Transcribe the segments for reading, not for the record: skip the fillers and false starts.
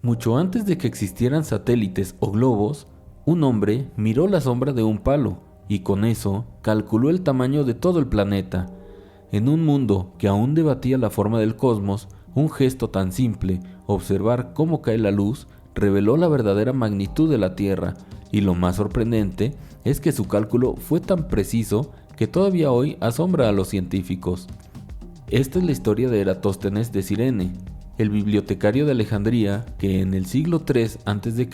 Mucho antes de que existieran satélites o globos, un hombre miró la sombra de un palo y con eso calculó el tamaño de todo el planeta. En un mundo que aún debatía la forma del cosmos, un gesto tan simple, observar cómo cae la luz, reveló la verdadera magnitud de la Tierra, y lo más sorprendente es que su cálculo fue tan preciso que todavía hoy asombra a los científicos. Esta es la historia de Eratóstenes de Cirene, el bibliotecario de Alejandría que en el siglo III a.C.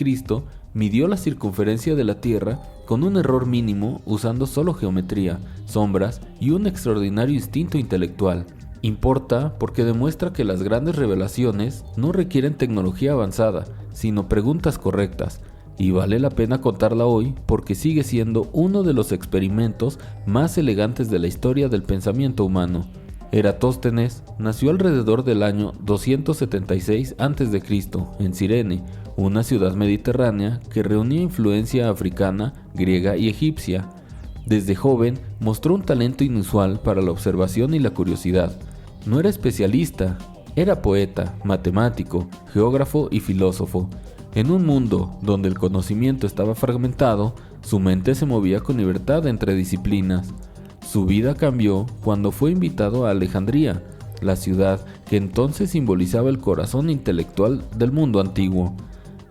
midió la circunferencia de la Tierra con un error mínimo usando solo geometría, sombras y un extraordinario instinto intelectual. Importa porque demuestra que las grandes revelaciones no requieren tecnología avanzada, sino preguntas correctas, y vale la pena contarla hoy porque sigue siendo uno de los experimentos más elegantes de la historia del pensamiento humano. Eratóstenes nació alrededor del año 276 a.C. en Cirene, una ciudad mediterránea que reunía influencia africana, griega y egipcia. Desde joven mostró un talento inusual para la observación y la curiosidad. No era especialista, era poeta, matemático, geógrafo y filósofo. En un mundo donde el conocimiento estaba fragmentado, su mente se movía con libertad entre disciplinas. Su vida cambió cuando fue invitado a Alejandría, la ciudad que entonces simbolizaba el corazón intelectual del mundo antiguo.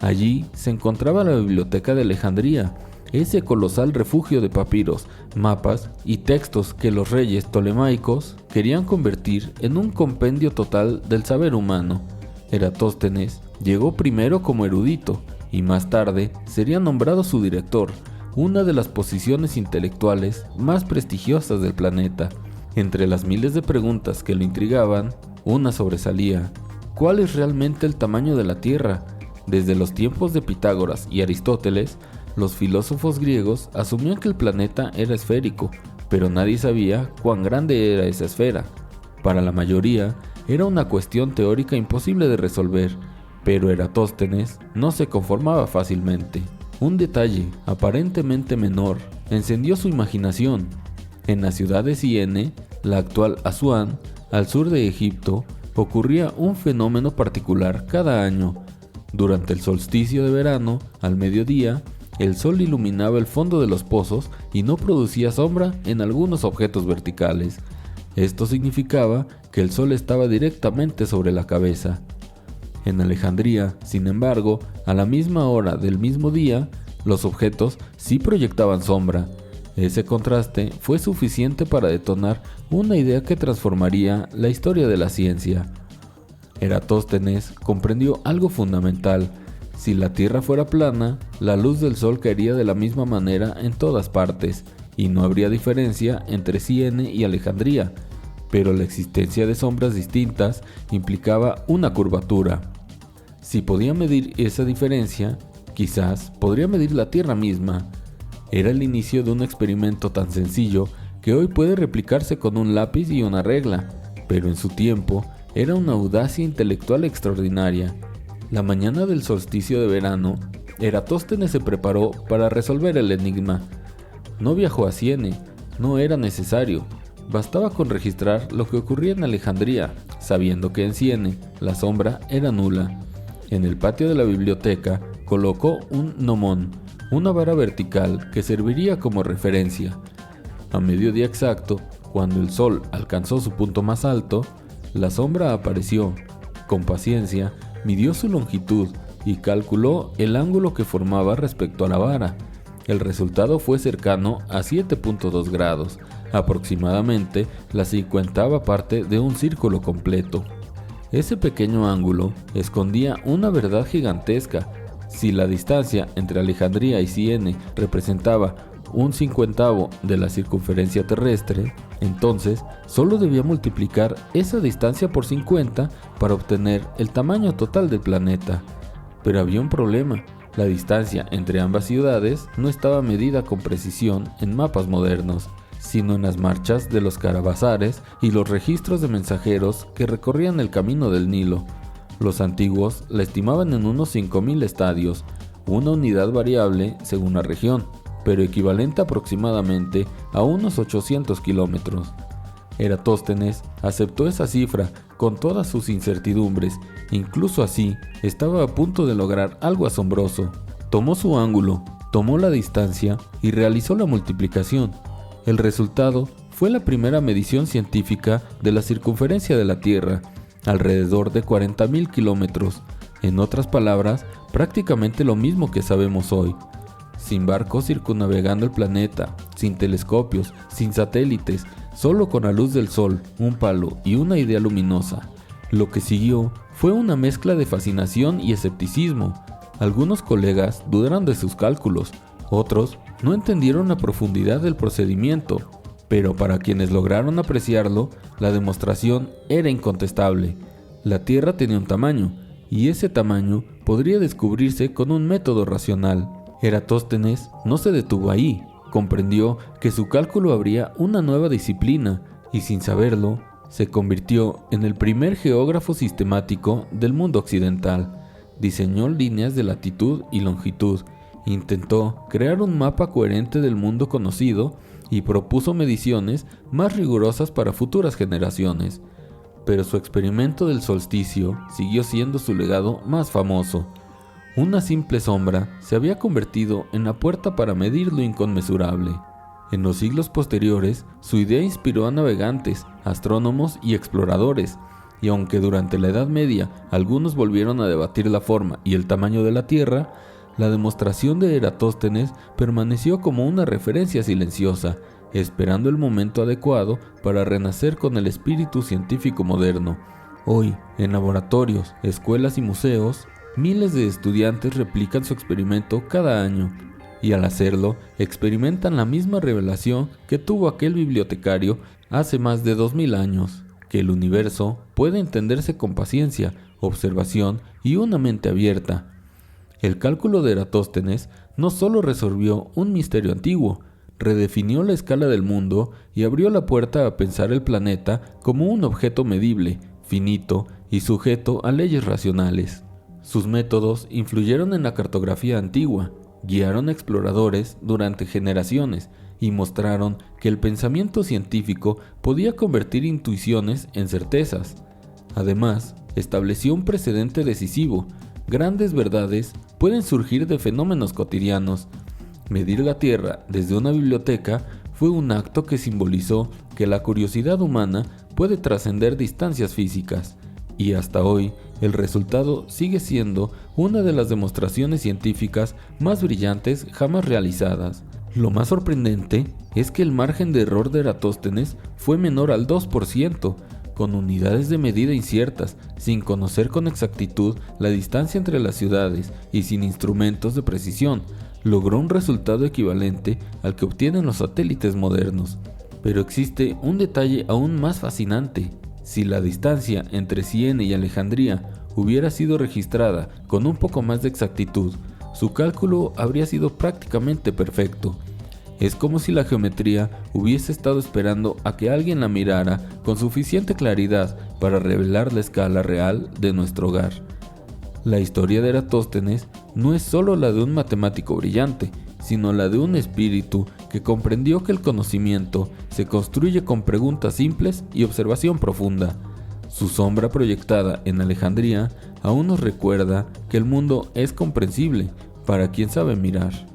Allí se encontraba la Biblioteca de Alejandría, ese colosal refugio de papiros, mapas y textos que los reyes ptolemaicos querían convertir en un compendio total del saber humano. Eratóstenes llegó primero como erudito y más tarde sería nombrado su director, una de las posiciones intelectuales más prestigiosas del planeta. Entre las miles de preguntas que lo intrigaban, una sobresalía: ¿cuál es realmente el tamaño de la Tierra? Desde los tiempos de Pitágoras y Aristóteles, los filósofos griegos asumían que el planeta era esférico, pero nadie sabía cuán grande era esa esfera. Para la mayoría, era una cuestión teórica imposible de resolver, pero Eratóstenes no se conformaba fácilmente. Un detalle, aparentemente menor, encendió su imaginación. En la ciudad de Ciene, la actual Asuán, al sur de Egipto, ocurría un fenómeno particular cada año. Durante el solsticio de verano, al mediodía, el sol iluminaba el fondo de los pozos y no producía sombra en algunos objetos verticales. Esto significaba que el sol estaba directamente sobre la cabeza. En Alejandría, sin embargo, a la misma hora del mismo día, los objetos sí proyectaban sombra. Ese contraste fue suficiente para detonar una idea que transformaría la historia de la ciencia. Eratóstenes comprendió algo fundamental: si la Tierra fuera plana, la luz del Sol caería de la misma manera en todas partes, y no habría diferencia entre Ciene y Alejandría, pero la existencia de sombras distintas implicaba una curvatura. Si podía medir esa diferencia, quizás podría medir la Tierra misma. Era el inicio de un experimento tan sencillo que hoy puede replicarse con un lápiz y una regla, pero en su tiempo era una audacia intelectual extraordinaria. La mañana del solsticio de verano, Eratóstenes se preparó para resolver el enigma. No viajó a Ciene, no era necesario. Bastaba con registrar lo que ocurría en Alejandría, sabiendo que en Ciene la sombra era nula. En el patio de la biblioteca colocó un gnomón, una vara vertical que serviría como referencia. A mediodía exacto, cuando el sol alcanzó su punto más alto, la sombra apareció. Con paciencia, midió su longitud y calculó el ángulo que formaba respecto a la vara. El resultado fue cercano a 7.2 grados, aproximadamente la 50ª parte de un círculo completo. Ese pequeño ángulo escondía una verdad gigantesca. Si la distancia entre Alejandría y Ciene representaba un 50avo de la circunferencia terrestre, entonces solo debía multiplicar esa distancia por 50 para obtener el tamaño total del planeta. Pero había un problema: la distancia entre ambas ciudades no estaba medida con precisión en mapas modernos, sino en las marchas de los caravasares y los registros de mensajeros que recorrían el camino del Nilo. Los antiguos la estimaban en unos 5.000 estadios, una unidad variable según la región, pero equivalente aproximadamente a unos 800 kilómetros. Eratóstenes aceptó esa cifra con todas sus incertidumbres. Incluso así, estaba a punto de lograr algo asombroso. Tomó su ángulo, tomó la distancia y realizó la multiplicación. El resultado fue la primera medición científica de la circunferencia de la Tierra, alrededor de 40.000 kilómetros. En otras palabras, prácticamente lo mismo que sabemos hoy. Sin barcos circunnavegando el planeta, sin telescopios, sin satélites, solo con la luz del sol, un palo y una idea luminosa. Lo que siguió fue una mezcla de fascinación y escepticismo. Algunos colegas dudaron de sus cálculos, otros no entendieron la profundidad del procedimiento, pero para quienes lograron apreciarlo, la demostración era incontestable. La Tierra tenía un tamaño, y ese tamaño podría descubrirse con un método racional. Eratóstenes no se detuvo ahí, comprendió que su cálculo abría una nueva disciplina y sin saberlo, se convirtió en el primer geógrafo sistemático del mundo occidental. Diseñó líneas de latitud y longitud, intentó crear un mapa coherente del mundo conocido y propuso mediciones más rigurosas para futuras generaciones. Pero su experimento del solsticio siguió siendo su legado más famoso. Una simple sombra se había convertido en la puerta para medir lo inconmensurable. En los siglos posteriores, su idea inspiró a navegantes, astrónomos y exploradores, y aunque durante la Edad Media algunos volvieron a debatir la forma y el tamaño de la Tierra, la demostración de Eratóstenes permaneció como una referencia silenciosa, esperando el momento adecuado para renacer con el espíritu científico moderno. Hoy, en laboratorios, escuelas y museos, miles de estudiantes replican su experimento cada año, y al hacerlo, experimentan la misma revelación que tuvo aquel bibliotecario hace más de 2000 años, que el universo puede entenderse con paciencia, observación y una mente abierta. El cálculo de Eratóstenes no solo resolvió un misterio antiguo, redefinió la escala del mundo y abrió la puerta a pensar el planeta como un objeto medible, finito y sujeto a leyes racionales. Sus métodos influyeron en la cartografía antigua, guiaron a exploradores durante generaciones y mostraron que el pensamiento científico podía convertir intuiciones en certezas. Además, estableció un precedente decisivo. Grandes verdades pueden surgir de fenómenos cotidianos. Medir la Tierra desde una biblioteca fue un acto que simbolizó que la curiosidad humana puede trascender distancias físicas. Y hasta hoy, el resultado sigue siendo una de las demostraciones científicas más brillantes jamás realizadas. Lo más sorprendente es que el margen de error de Eratóstenes fue menor al 2%, con unidades de medida inciertas, sin conocer con exactitud la distancia entre las ciudades y sin instrumentos de precisión, logró un resultado equivalente al que obtienen los satélites modernos. Pero existe un detalle aún más fascinante. Si la distancia entre Siena y Alejandría hubiera sido registrada con un poco más de exactitud, su cálculo habría sido prácticamente perfecto. Es como si la geometría hubiese estado esperando a que alguien la mirara con suficiente claridad para revelar la escala real de nuestro hogar. La historia de Eratóstenes no es solo la de un matemático brillante, sino la de un espíritu que comprendió que el conocimiento se construye con preguntas simples y observación profunda. Su sombra proyectada en Alejandría aún nos recuerda que el mundo es comprensible para quien sabe mirar.